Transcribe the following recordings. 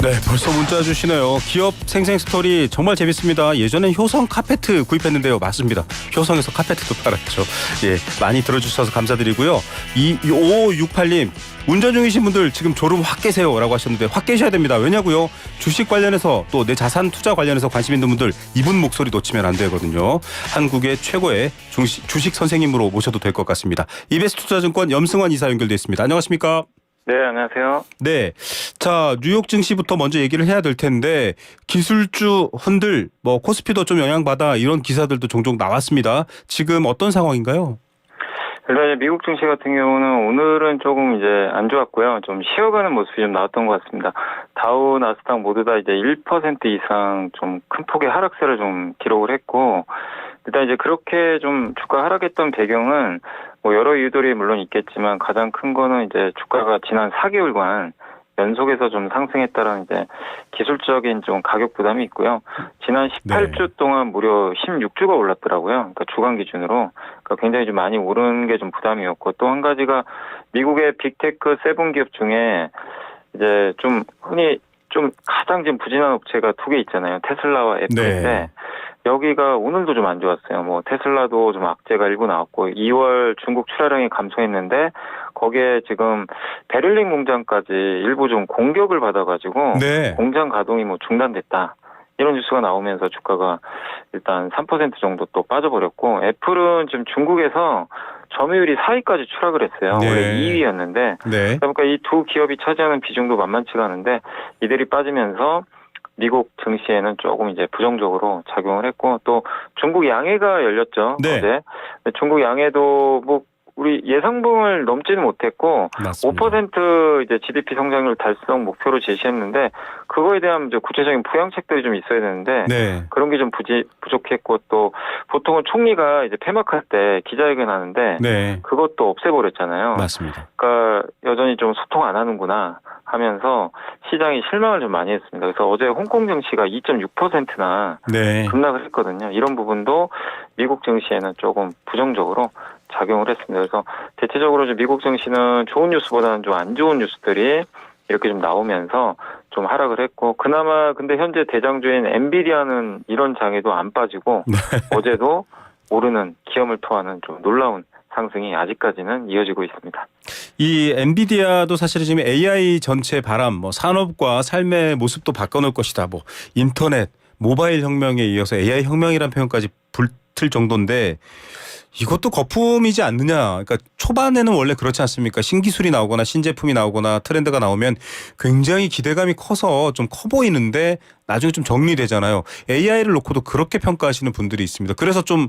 네, 벌써 문자 주시네요. 기업 생생 스토리 정말 재밌습니다. 예전엔 효성 카페트 구입했는데요. 맞습니다. 효성에서 카페트도 팔았죠. 예, 많이 들어주셔서 감사드리고요. 5568님, 운전 중이신 분들 지금 졸음 확 깨세요 라고 하셨는데 확 깨셔야 됩니다. 왜냐고요? 주식 관련해서 또 내 자산 투자 관련해서 관심 있는 분들 이분 목소리 놓치면 안 되거든요. 한국의 최고의 주식 선생님으로 모셔도 될 것 같습니다. 이베스트 투자증권 염승환 이사 연결돼 있습니다. 안녕하십니까? 네, 안녕하세요. 네. 자, 뉴욕 증시부터 먼저 얘기를 해야 될 텐데 기술주 흔들, 코스피도 좀 영향받아 이런 기사들도 종종 나왔습니다. 지금 어떤 상황인가요? 일단 미국 증시 같은 경우는 오늘은 조금 이제 안 좋았고요. 좀 쉬어가는 모습이 좀 나왔던 것 같습니다. 다우, 나스닥 모두 다 이제 1% 이상 좀 큰 폭의 하락세를 좀 기록을 했고, 일단 이제 그렇게 좀 주가 하락했던 배경은 뭐 여러 이유들이 물론 있겠지만 가장 큰 거는 이제 주가가 지난 4개월간 연속해서 좀 상승했다라는 이제 기술적인 좀 가격 부담이 있고요. 지난 18주 동안 무려 16주가 올랐더라고요. 그러니까 주간 기준으로. 그러니까 굉장히 좀 많이 오른 게 좀 부담이었고, 또 한 가지가 미국의 빅테크 세븐 기업 중에 이제 좀 흔히 좀 가장 지금 부진한 업체가 두 개 있잖아요. 테슬라와 애플인데, 네. 여기가 오늘도 좀 안 좋았어요. 뭐 테슬라도 좀 악재가 일부 나왔고 2월 중국 출하량이 감소했는데 거기에 지금 베를린 공장까지 일부 좀 공격을 받아가지고 네. 공장 가동이 뭐 중단됐다. 이런 뉴스가 나오면서 주가가 일단 3% 정도 또 빠져버렸고, 애플은 지금 중국에서 점유율이 4위까지 추락을 했어요. 네. 원래 2위였는데. 네. 그러니까 이 두 기업이 차지하는 비중도 만만치가 않은데 이들이 빠지면서 미국 증시에는 조금 이제 부정적으로 작용을 했고, 또 중국 양해가 열렸죠. 네. 어제. 중국 양해도 뭐 우리 예상분을 넘지는 못했고, 맞습니다. 5% 이제 GDP 성장률 달성 목표로 제시했는데 그거에 대한 이제 구체적인 부양책들이 좀 있어야 되는데 네. 그런 게 좀 부족했고, 또 보통은 총리가 이제 폐막할 때 기자회견 하는데 네. 그것도 없애버렸잖아요. 맞습니다. 그러니까 여전히 좀 소통 안 하는구나 하면서 시장이 실망을 좀 많이 했습니다. 그래서 어제 홍콩 증시가 2.6%나 네. 급락을 했거든요. 이런 부분도 미국 증시에는 조금 부정적으로 작용을 했습니다. 그래서 대체적으로 좀 미국 증시는 좋은 뉴스보다는 좀 안 좋은 뉴스들이 이렇게 좀 나오면서 좀 하락을 했고, 그나마 근데 현재 대장주인 엔비디아는 이런 장에도 안 빠지고 네. 어제도 오르는 기염을 토하는 좀 놀라운 상승이 아직까지는 이어지고 있습니다. 이 엔비디아도 사실은 지금 AI 전체 바람, 산업과 삶의 모습도 바꿔놓을 것이다. 인터넷, 모바일 혁명에 이어서 AI 혁명이라는 표현까지 붙을 정도인데 이것도 거품이지 않느냐. 그러니까 초반에는 원래 그렇지 않습니까? 신기술이 나오거나 신제품이 나오거나 트렌드가 나오면 굉장히 기대감이 커서 좀 커 보이는데 나중에 좀 정리되잖아요. AI를 놓고도 그렇게 평가하시는 분들이 있습니다. 그래서 좀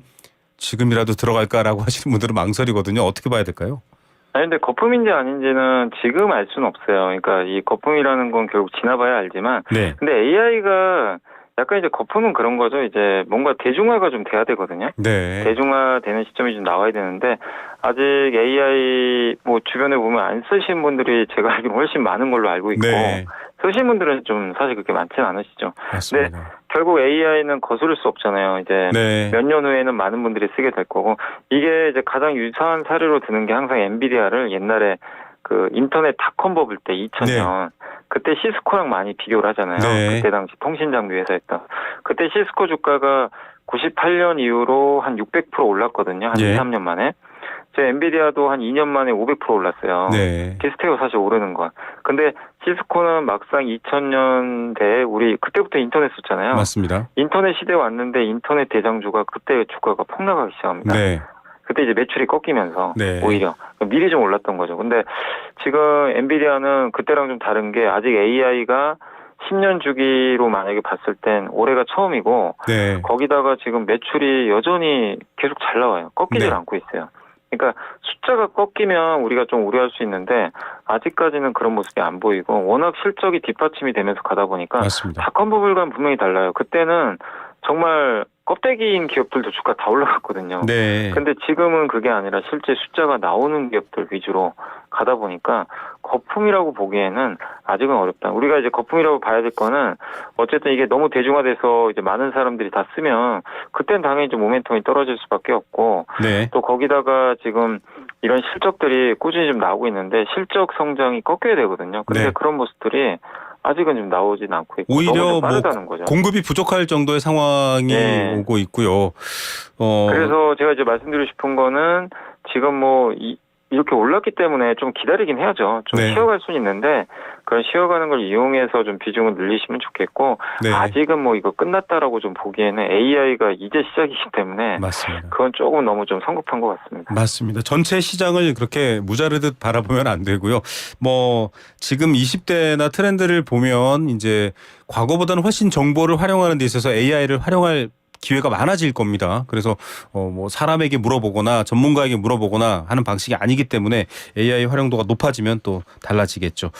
지금이라도 들어갈까라고 하시는 분들은 망설이거든요. 어떻게 봐야 될까요? 아니, 근데 거품인지 아닌지는 지금 알 수는 없어요. 그러니까 이 거품이라는 건 결국 지나봐야 알지만, 네. 근데 AI가 약간 이제 거품은 그런 거죠. 이제 뭔가 대중화가 좀 돼야 되거든요. 네. 대중화되는 시점이 좀 나와야 되는데, 아직 AI 뭐 주변에 보면 안 쓰신 분들이 제가 알기로 훨씬 많은 걸로 알고 있고, 네. 쓰신 분들은 좀 사실 그렇게 많지는 않으시죠. 맞습니다. 근데 결국 AI는 거스를 수 없잖아요. 이제 네. 몇 년 후에는 많은 분들이 쓰게 될 거고, 이게 이제 가장 유사한 사례로 드는 게 항상 엔비디아를 옛날에 그 인터넷 닷컴 버블 때 2000년 그때 시스코랑 많이 비교를 하잖아요. 네. 그때 당시 통신장비 회사였던. 그때 시스코 주가가 98년 이후로 한 600% 올랐거든요. 한 예. 2, 3년 만에. 제 엔비디아도 한 2년 만에 500% 올랐어요. 네. 비슷해요, 사실 오르는 건. 근데 시스코는 막상 2000년대에 우리 그때부터 인터넷 썼잖아요. 맞습니다. 인터넷 시대에 왔는데 인터넷 대장주가 그때 주가가 폭락하기 시작합니다. 네. 그때 이제 매출이 꺾이면서 네. 오히려 미리 좀 올랐던 거죠. 근데 지금 엔비디아는 그때랑 좀 다른 게 아직 AI가 10년 주기로 만약에 봤을 땐 올해가 처음이고, 네. 거기다가 지금 매출이 여전히 계속 잘 나와요. 꺾이질 네. 않고 있어요. 그러니까 숫자가 꺾이면 우리가 좀 우려할 수 있는데 아직까지는 그런 모습이 안 보이고, 워낙 실적이 뒷받침이 되면서 가다 보니까 맞습니다. 닷컴 버블과는 분명히 달라요. 그때는 정말 껍데기인 기업들도 주가 다 올라갔거든요. 네. 근데 지금은 그게 아니라 실제 숫자가 나오는 기업들 위주로 가다 보니까 거품이라고 보기에는 아직은 어렵다. 우리가 이제 거품이라고 봐야 될 거는 어쨌든 이게 너무 대중화돼서 이제 많은 사람들이 다 쓰면 그땐 당연히 좀 모멘텀이 떨어질 수밖에 없고, 네. 또 거기다가 지금 이런 실적들이 꾸준히 좀 나오고 있는데 실적 성장이 꺾여야 되거든요. 근데 네. 그런 모습들이 아직은 좀 나오진 않고 있고 너무 오히려 좀 뭐 빠르다는 거죠. 공급이 부족할 정도의 상황이 네. 오고 있고요. 그래서 제가 이제 말씀드리고 싶은 거는 지금 뭐 이렇게 올랐기 때문에 좀 기다리긴 해야죠. 좀 네. 쉬어갈 수는 있는데 그런 쉬어가는 걸 이용해서 좀 비중을 늘리시면 좋겠고 네. 아직은 뭐 이거 끝났다라고 좀 보기에는 AI가 이제 시작이기 때문에 맞습니다. 그건 조금 너무 좀 성급한 것 같습니다. 맞습니다. 전체 시장을 그렇게 무자르듯 바라보면 안 되고요. 뭐 지금 20대나 트렌드를 보면 이제 과거보다는 훨씬 정보를 활용하는 데 있어서 AI를 활용할 기회가 많아질 겁니다. 그래서 뭐 사람에게 물어보거나 전문가에게 물어보거나 하는 방식이 아니기 때문에 AI 활용도가 높아지면 또 달라지겠죠.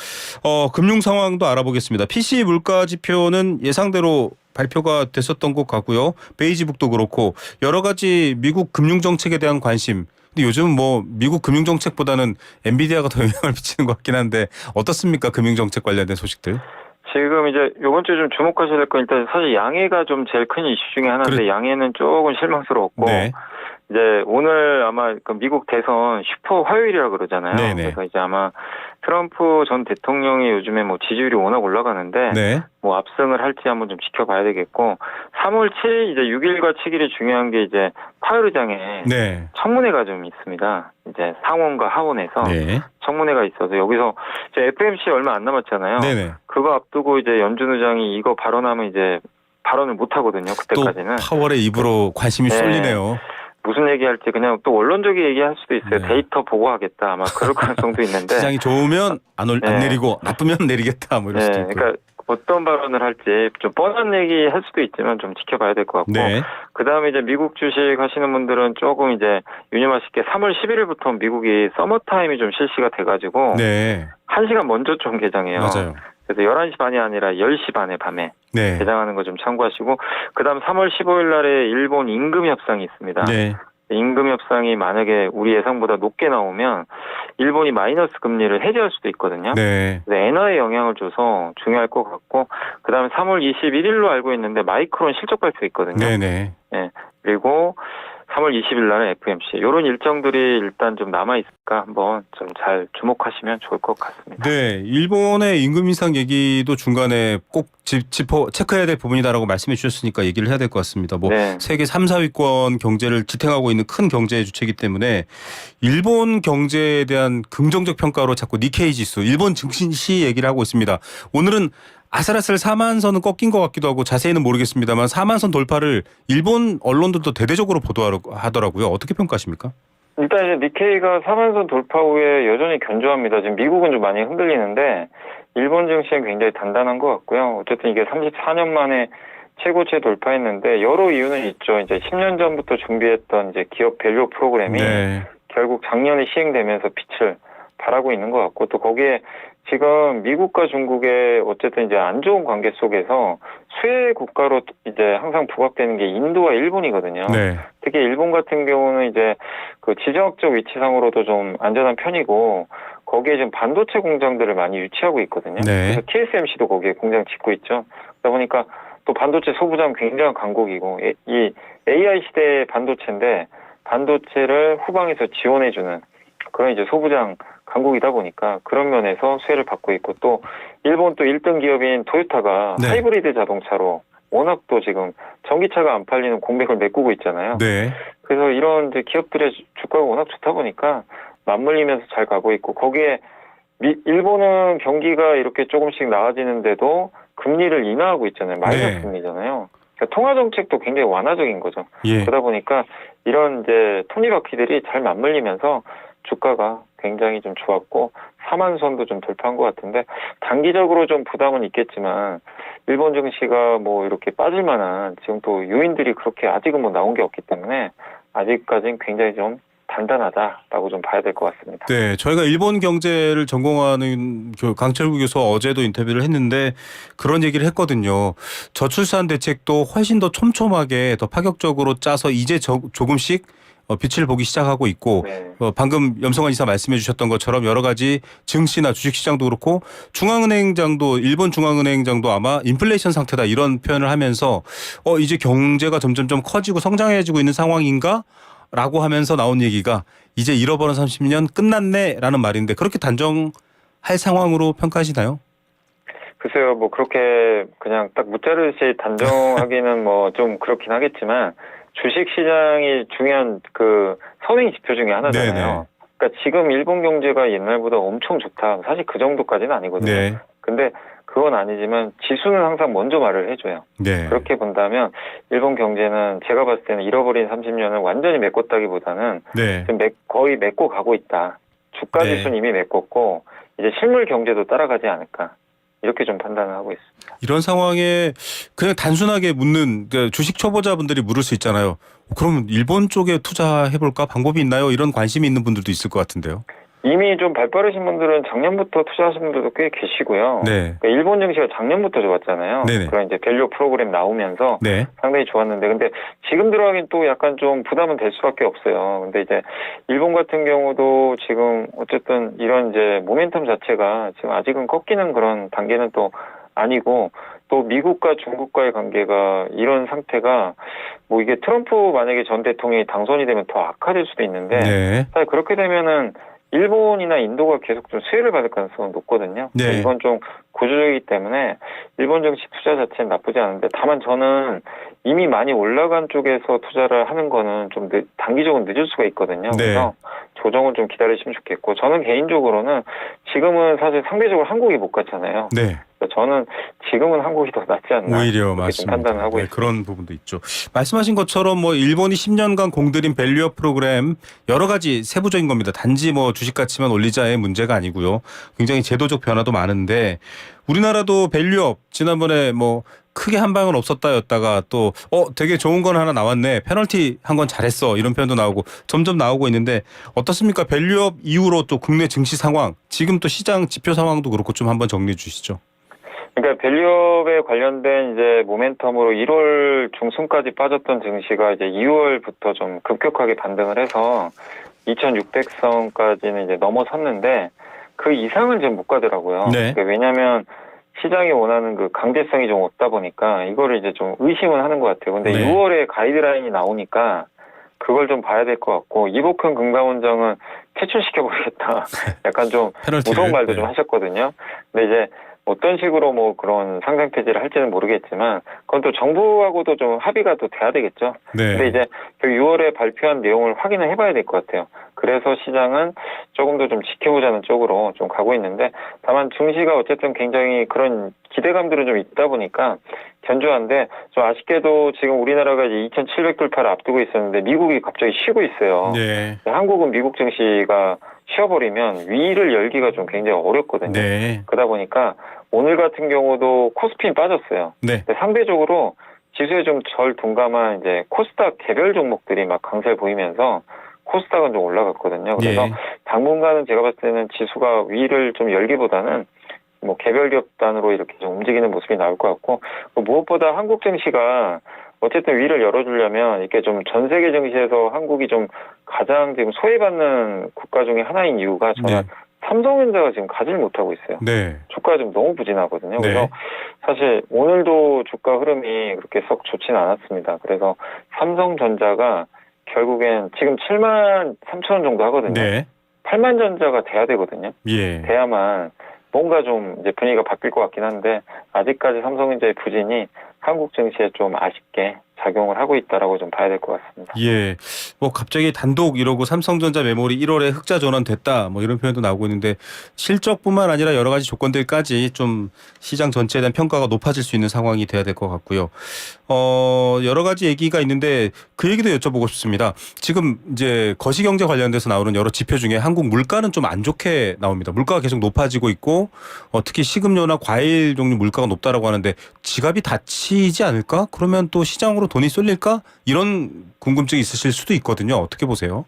금융 상황도 알아보겠습니다. PC 물가 지표는 예상대로 발표가 됐었던 것 같고요. 베이지북도 그렇고 여러 가지 미국 금융 정책에 대한 관심. 근데 요즘 뭐 미국 금융 정책보다는 엔비디아가 더 영향을 미치는 것 같긴 한데 어떻습니까? 금융 정책 관련된 소식들. 지금 이제 요번 주에 좀 주목하셔야 될 건 일단 사실 양해가 좀 제일 큰 이슈 중에 하나인데 양해는 조금 실망스러웠고 네. 이제 오늘 아마 그 미국 대선 슈퍼 화요일이라 그러잖아요. 네네. 그래서 이제 아마 트럼프 전 대통령이 요즘에 뭐 지지율이 워낙 올라가는데 네. 뭐 압승을 할지 한번 좀 지켜봐야 되겠고 3월 7일 이제 6일과 7일이 중요한 게 이제 파월 의장에 네. 청문회가 좀 있습니다. 이제 상원과 하원에서 네. 청문회가 있어서 여기서 이제 FMC 얼마 안 남았잖아요. 네네. 그거 앞두고 이제 연준 의장이 이거 발언하면 이제 발언을 못 하거든요. 또 그때까지는. 파월의 입으로 관심이 네. 쏠리네요. 무슨 얘기할지 그냥 또 원론적인 얘기할 수도 있어요. 네. 데이터 보고하겠다. 아마 그럴 가능성도 있는데. 시장이 좋으면 안 네. 내리고 나쁘면 내리겠다 뭐 이럴 수도 있고. 그러니까 어떤 발언을 할지 좀 뻔한 얘기 할 수도 있지만 좀 지켜봐야 될 것 같고. 네. 그다음에 이제 미국 주식 하시는 분들은 조금 이제 유념하실게 3월 11일부터 미국이 서머타임이 좀 실시가 돼가지고 네. 1시간 먼저 좀 개장해요. 맞아요. 그래서 11시 반이 아니라 10시 반에 밤에 네. 개장하는 거 좀 참고하시고 그다음 3월 15일 날에 일본 임금 협상이 있습니다. 네. 임금 협상이 만약에 우리 예상보다 높게 나오면 일본이 마이너스 금리를 해제할 수도 있거든요. 네. 그래서 엔화에 영향을 줘서 중요할 것 같고 그다음에 3월 21일로 알고 있는데 마이크론 실적 발표 있거든요. 네네. 네. 그리고 3월 20일 날은 FMC 이런 일정들이 일단 좀 남아 있으니까 한번 좀 잘 주목하시면 좋을 것 같습니다. 네, 일본의 임금 인상 얘기도 중간에 꼭 짚어 체크해야 될 부분이다라고 말씀해 주셨으니까 얘기를 해야 될 것 같습니다. 뭐 네. 세계 3, 4위권 경제를 지탱하고 있는 큰 경제 주체이기 때문에 일본 경제에 대한 긍정적 평가로 자꾸 니케이 지수, 일본 증시 얘기를 하고 있습니다. 오늘은 아슬아슬 4만 선은 꺾인 것 같기도 하고 자세히는 모르겠습니다만 4만 선 돌파를 일본 언론들도 대대적으로 보도하더라고요. 어떻게 평가하십니까? 일단 이제 니케이가 4만선 돌파 후에 여전히 견조합니다. 지금 미국은 좀 많이 흔들리는데 일본 증시는 굉장히 단단한 것 같고요. 어쨌든 이게 34년 만에 최고치 돌파했는데 여러 이유는 있죠. 이제 10년 전부터 준비했던 이제 기업 밸류 프로그램이 네. 결국 작년에 시행되면서 빛을 발하고 있는 것 같고 또 거기에 지금 미국과 중국의 어쨌든 이제 안 좋은 관계 속에서 수혜 국가로 이제 항상 부각되는 게 인도와 일본이거든요. 네. 특히 일본 같은 경우는 이제 그 지정학적 위치상으로도 좀 안전한 편이고 거기에 지금 반도체 공장들을 많이 유치하고 있거든요. 네. 그래서 TSMC도 거기에 공장 짓고 있죠. 그러다 보니까 또 반도체 소부장 굉장한 강국이고 이 AI 시대의 반도체인데 반도체를 후방에서 지원해주는 그런 이제 소부장 강국이다 보니까 그런 면에서 수혜를 받고 있고 또 일본 또 1등 기업인 토요타가 네. 하이브리드 자동차로 워낙 또 지금 전기차가 안 팔리는 공백을 메꾸고 있잖아요. 네. 그래서 이런 이제 기업들의 주가가 워낙 좋다 보니까 맞물리면서 잘 가고 있고 거기에 일본은 경기가 이렇게 조금씩 나아지는데도 금리를 인하하고 있잖아요. 마이너스 네. 금리잖아요. 그러니까 통화 정책도 굉장히 완화적인 거죠. 예. 그러다 보니까 이런 이제 톱니바퀴들이 잘 맞물리면서 주가가 굉장히 좀 좋았고 4만 선도 좀 돌파한 것 같은데 단기적으로 좀 부담은 있겠지만 일본 증시가 뭐 이렇게 빠질 만한 지금 또 요인들이 그렇게 아직은 뭐 나온 게 없기 때문에 아직까지는 굉장히 좀 단단하다라고 좀 봐야 될 것 같습니다. 네, 저희가 일본 경제를 전공하는 강철구 교수 어제도 인터뷰를 했는데 그런 얘기를 했거든요. 저출산 대책도 훨씬 더 촘촘하게 더 파격적으로 짜서 이제 조금씩 빛을 보기 시작하고 있고 네. 방금 염성환 이사 말씀해 주셨던 것처럼 여러 가지 증시나 주식시장도 그렇고 중앙은행장도 일본 중앙은행장도 아마 인플레이션 상태다 이런 표현을 하면서 이제 경제가 점점점 커지고 성장해지고 있는 상황인가? 라고 하면서 나온 얘기가 이제 잃어버린 30년 끝났네 라는 말인데 그렇게 단정할 상황으로 평가하시나요? 글쎄요, 뭐 그렇게 그냥 딱 무자르듯이 단정하기는 뭐 좀 그렇긴 하겠지만 주식 시장이 중요한 그 선행 지표 중에 하나잖아요. 네네. 그러니까 지금 일본 경제가 옛날보다 엄청 좋다. 사실 그 정도까지는 아니거든요. 네. 근데 그건 아니지만 지수는 항상 먼저 말을 해줘요. 네. 그렇게 본다면 일본 경제는 제가 봤을 때는 잃어버린 30년을 완전히 메꿨다기보다는 네. 지금 거의 메꿔 가고 있다. 주가 네. 지수는 이미 메꿨고 이제 실물 경제도 따라가지 않을까. 이렇게 좀 판단을 하고 있습니다. 이런 상황에 그냥 단순하게 묻는 그 주식 초보자분들이 물을 수 있잖아요. 그럼 일본 쪽에 투자해볼까 방법이 있나요? 이런 관심이 있는 분들도 있을 것 같은데요. 이미 좀 발빠르신 분들은 작년부터 투자하신 분들도 꽤 계시고요. 네. 그러니까 일본 증시가 작년부터 좋았잖아요. 네네. 그런 이제 밸류 프로그램 나오면서 네. 상당히 좋았는데, 근데 지금 들어가긴 또 약간 좀 부담은 될 수밖에 없어요. 근데 이제 일본 같은 경우도 지금 어쨌든 이런 이제 모멘텀 자체가 지금 아직은 꺾이는 그런 단계는 또 아니고, 또 미국과 중국과의 관계가 이런 상태가 뭐 이게 트럼프 만약에 전 대통령이 당선이 되면 더 악화될 수도 있는데, 네. 사실 그렇게 되면은 일본이나 인도가 계속 좀 수혜를 받을 가능성은 높거든요. 네. 이건 좀 구조적이기 때문에 일본 증시 투자 자체는 나쁘지 않은데, 다만 저는 이미 많이 올라간 쪽에서 투자를 하는 거는 좀 단기적으로 늦을 수가 있거든요. 네. 그래서 조정은 좀 기다리시면 좋겠고, 저는 개인적으로는 지금은 사실 상대적으로 한국이 못 갔잖아요. 네. 저는 지금은 한국이 더 낫지 않나 오히려 그렇게 좀 맞습니다. 판단을 하고 네, 있습니다. 그런 부분도 있죠. 말씀하신 것처럼 뭐 일본이 10년간 공들인 밸류업 프로그램 여러 가지 세부적인 겁니다. 단지 뭐 주식 가치만 올리자의 문제가 아니고요. 굉장히 제도적 변화도 많은데 우리나라도 밸류업 지난번에 뭐 크게 한 방은 없었다였다가 또 되게 좋은 건 하나 나왔네. 페널티 한 건 잘했어. 이런 표현도 나오고 점점 나오고 있는데 어떻습니까? 밸류업 이후로 또 국내 증시 상황, 지금 또 시장 지표 상황도 그렇고 좀 한번 정리해 주시죠. 그러니까 밸류업에 관련된 이제 모멘텀으로 1월 중순까지 빠졌던 증시가 이제 2월부터 좀 급격하게 반등을 해서 2,600선까지는 이제 넘어섰는데 그 이상은 지금 못 가더라고요. 네. 그러니까 왜냐하면 시장이 원하는 그 강제성이 좀 없다 보니까 이거를 이제 좀 의심은 하는 것 같아요. 근데 네. 6월에 가이드라인이 나오니까 그걸 좀 봐야 될 것 같고, 이복근 금감원장은 퇴출시켜버리겠다. 약간 좀 페널티를. 무서운 말도 네. 좀 하셨거든요. 근데 이제 어떤 식으로 뭐 그런 상장 폐지를 할지는 모르겠지만 그건 또 정부하고도 좀 합의가 또 돼야 되겠죠. 네. 근데 이제 그 6월에 발표한 내용을 확인을 해봐야 될 것 같아요. 그래서 시장은 조금 더 좀 지켜보자는 쪽으로 좀 가고 있는데, 다만 증시가 어쨌든 굉장히 그런 기대감들은 좀 있다 보니까 견조한데, 좀 아쉽게도 지금 우리나라가 이제 2,700 돌파를 앞두고 있었는데 미국이 갑자기 쉬고 있어요. 네. 한국은 미국 증시가 쉬어버리면 위를 열기가 좀 굉장히 어렵거든요. 네. 그러다 보니까 오늘 같은 경우도 코스피는 빠졌어요. 네. 근데 상대적으로 지수에 좀 덜 둔감한 이제 코스닥 개별 종목들이 막 강세를 보이면서 코스닥은 좀 올라갔거든요. 그래서 예. 당분간은 제가 봤을 때는 지수가 위를 좀 열기보다는 뭐 개별 기업 단으로 이렇게 좀 움직이는 모습이 나올 것 같고, 무엇보다 한국 증시가 어쨌든 위를 열어주려면 이렇게 좀 전 세계 증시에서 한국이 좀 가장 지금 소외받는 국가 중에 하나인 이유가 저는 네. 삼성전자가 지금 가지를 못하고 있어요. 네. 주가가 좀 너무 부진하거든요. 네. 그래서 사실 오늘도 주가 흐름이 그렇게 썩 좋지는 않았습니다. 그래서 삼성전자가 결국엔 지금 7만 3천 원 정도 하거든요. 네. 8만 전자가 돼야 되거든요. 예. 돼야만 뭔가 좀 이제 분위기가 바뀔 것 같긴 한데, 아직까지 삼성전자의 부진이 한국 증시에 좀 아쉽게 작용을 하고 있다라고 좀 봐야 될 것 같습니다. 예. 뭐 갑자기 단독 이러고 삼성전자 메모리 1월에 흑자 전환됐다 뭐 이런 표현도 나오고 있는데, 실적뿐만 아니라 여러 가지 조건들까지 좀 시장 전체에 대한 평가가 높아질 수 있는 상황이 돼야 될 것 같고요. 여러 가지 얘기가 있는데 그 얘기도 여쭤보고 싶습니다. 지금 이제 거시경제 관련돼서 나오는 여러 지표 중에 한국 물가는 좀 안 좋게 나옵니다. 물가가 계속 높아지고 있고 특히 식음료나 과일 종류 물가가 높다라고 하는데 지갑이 닫히지 않을까? 그러면 또 시장으로 돈이 쏠릴까? 이런 궁금증이 있으실 수도 있거든요. 어떻게 보세요?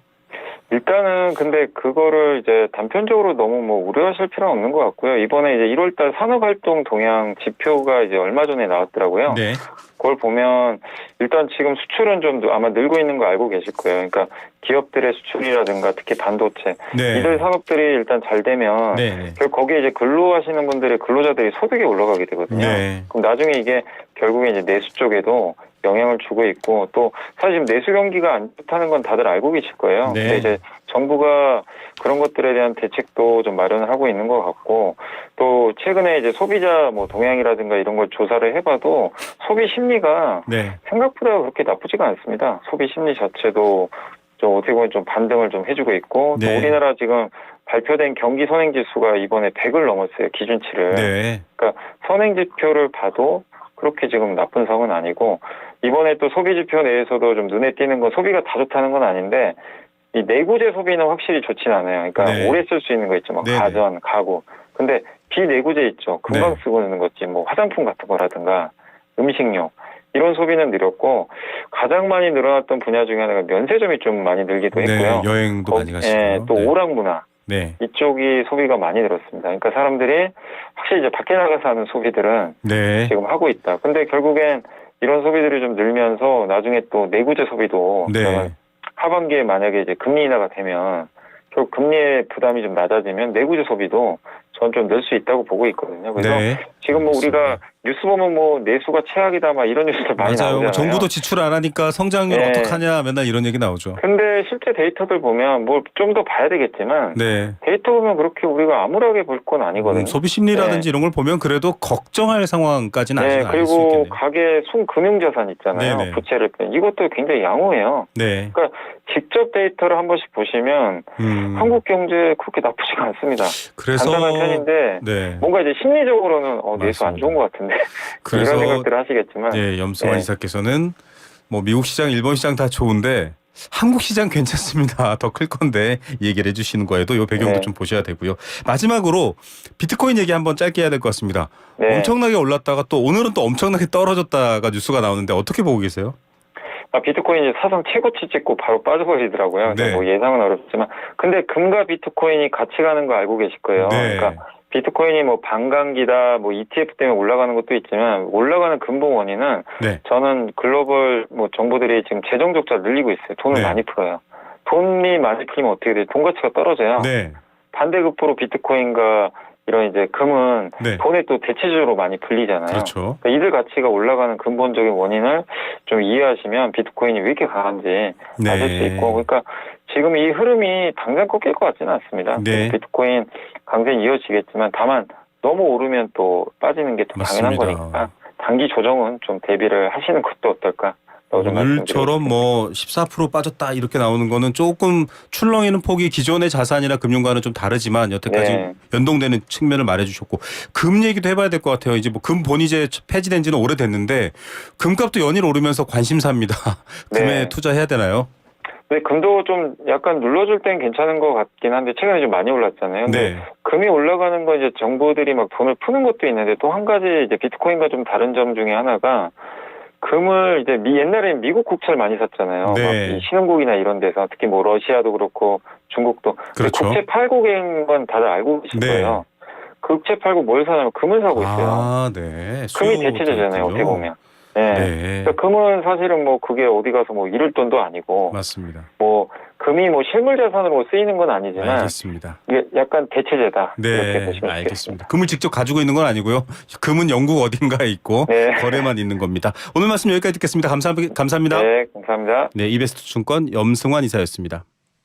일단은 근데 그거를 이제 단편적으로 너무 뭐 우려하실 필요는 없는 것 같고요. 이번에 이제 1월달 산업활동 동향 지표가 이제 얼마 전에 나왔더라고요. 네. 그걸 보면 일단 지금 수출은 좀 아마 늘고 있는 거 알고 계실 거예요. 그러니까 기업들의 수출이라든가 특히 반도체 네. 이들 산업들이 일단 잘 되면 네. 결국 거기에 이제 근로하시는 분들의 근로자들이 소득이 올라가게 되거든요. 네. 그럼 나중에 이게 결국에 이제 내수 쪽에도 영향을 주고 있고, 또 사실 지금 내수 경기가 안 좋다는 건 다들 알고 계실 거예요. 네. 근데 이제 정부가 그런 것들에 대한 대책도 좀 마련을 하고 있는 것 같고 또 최근에 이제 소비자 뭐 동향이라든가 이런 걸 조사를 해봐도 소비 심리가 네. 생각보다 그렇게 나쁘지가 않습니다. 소비 심리 자체도 좀 어떻게 보면 좀 반등을 좀 해주고 있고 또 네. 우리나라 지금 발표된 경기 선행지수가 이번에 100을 넘었어요. 기준치를. 네. 그러니까 선행지표를 봐도 그렇게 지금 나쁜 상은 아니고 이번에 또 소비지표 내에서도 좀 눈에 띄는 건 소비가 다 좋다는 건 아닌데 이 내구재 소비는 확실히 좋진 않아요. 그러니까 네. 오래 쓸 수 있는 거 있죠. 뭐 네네. 가전, 가구. 근데 비내구재 있죠. 금방 네. 쓰고 있는 것지 뭐 화장품 같은 거라든가 음식료. 이런 소비는 늘었고 가장 많이 늘어났던 분야 중에 하나가 면세점이 좀 많이 늘기도 했고요. 네. 여행도 많이 가시고. 예, 또 네. 오락문화. 네. 이쪽이 소비가 많이 늘었습니다. 그러니까 사람들이 확실히 이제 밖에 나가서 하는 소비들은 네. 지금 하고 있다. 근데 결국엔 이런 소비들이 좀 늘면서 나중에 또 내구재 소비도 네. 저는 하반기에 만약에 이제 금리 인하가 되면 결국 금리의 부담이 좀 낮아지면 내구재 소비도 전 좀 늘 수 있다고 보고 있거든요. 그래서 네. 지금 뭐 알겠습니다. 우리가 뉴스 보면 뭐 내수가 최악이다 막 이런 뉴스들 많이 맞아요. 나오잖아요. 정부도 지출 안 하니까 성장률 네. 어떡하냐 맨날 이런 얘기 나오죠. 근데 실제 데이터들 보면 뭐 좀 더 봐야 되겠지만 네. 데이터 보면 그렇게 우리가 암울하게 볼 건 아니거든요. 소비 심리라든지 이런 걸 보면 그래도 걱정할 상황까지는 아직 네, 아닐 수 그리고 있겠네요. 가계 순금융자산 있잖아요. 네네. 부채를 뺀 이것도 굉장히 양호해요. 네. 그러니까 직접 데이터를 한 번씩 보시면 한국 경제 그렇게 나쁘지가 않습니다. 그래서 간단한 편인데 네. 뭔가 이제 심리적으로는 내수 안 맞습니다. 좋은 것 같은데 그래서 이런 생각들을 하시겠지만 네, 염승환 네. 이사께서는 뭐 미국 시장, 일본 시장 다 좋은데 한국 시장 괜찮습니다. 더 클 건데 얘기를 해주시는 거에도 요 배경도 네. 좀 보셔야 되고요. 마지막으로 비트코인 얘기 한번 짧게 해야 될 것 같습니다. 네. 엄청나게 올랐다가 또 오늘은 또 엄청나게 떨어졌다가 뉴스가 나오는데 어떻게 보고 계세요? 비트코인이 사상 최고치 찍고 바로 빠져버리더라고요. 네. 뭐 예상은 어렵지만 근데 금과 비트코인이 같이 가는 거 알고 계실 거예요. 네. 그러니까 비트코인이 뭐 반감기다, 뭐 ETF 때문에 올라가는 것도 있지만 올라가는 근본 원인은 네. 저는 글로벌 뭐 정부들이 지금 재정 적자 늘리고 있어요. 돈을 네. 많이 풀어요. 돈이 많이 풀리면 어떻게 돼요? 돈 가치가 떨어져요. 네. 반대급부로 비트코인과 이런 이제 금은 네. 돈에 또 대체적으로 많이 불리잖아요. 그렇죠. 그러니까 이들 가치가 올라가는 근본적인 원인을 좀 이해하시면 비트코인이 왜 이렇게 강한지 아실 수 있고, 그러니까 지금 이 흐름이 당장 꺾일 것 같지는 않습니다. 네. 비트코인 강세는 이어지겠지만 다만 너무 오르면 또 빠지는 게 또 당연한 맞습니다. 거니까 단기 조정은 좀 대비를 하시는 것도 어떨까? 오늘처럼 뭐 14% 빠졌다 이렇게 나오는 거는 조금 출렁이는 폭이 기존의 자산이나 금융과는 좀 다르지만 여태까지 네. 연동되는 측면을 말해주셨고 금 얘기도 해봐야 될 것 같아요. 이제 뭐 금 본이제 폐지된 지는 오래됐는데 금값도 연일 오르면서 관심사입니다. 금에 네. 투자해야 되나요? 근데 금도 좀 약간 눌러줄 땐 괜찮은 것 같긴 한데 최근에 좀 많이 올랐잖아요. 근데 네. 금이 올라가는 건 이제 정부들이 막 돈을 푸는 것도 있는데 또 한 가지 이제 비트코인과 좀 다른 점 중에 하나가 금을 이제 옛날에 미국 국채를 많이 샀잖아요. 네. 막 이 신흥국이나 이런 데서 특히 뭐 러시아도 그렇고 중국도. 근데 그렇죠. 국채 팔고 계신 건 다들 알고 계실 네. 거예요. 국채 팔고 뭘 사냐면 금을 사고 있어요. 아, 네. 금이 대체제잖아요. 어떻게 보면. 네. 네. 그러니까 금은 사실은 뭐 그게 어디 가서 뭐 잃을 돈도 아니고 맞습니다. 뭐 금이 뭐 실물 자산으로 쓰이는 건 아니지만 알겠습니다. 이게 약간 대체제다. 이렇게 네, 보시면 되겠습니다. 알겠습니다. 금을 직접 가지고 있는 건 아니고요. 금은 영국 어딘가에 있고 네. 거래만 있는 겁니다. 오늘 말씀 여기까지 듣겠습니다. 감사합니다. 네, 감사합니다. 네, 이베스트 증권 염승환 이사였습니다.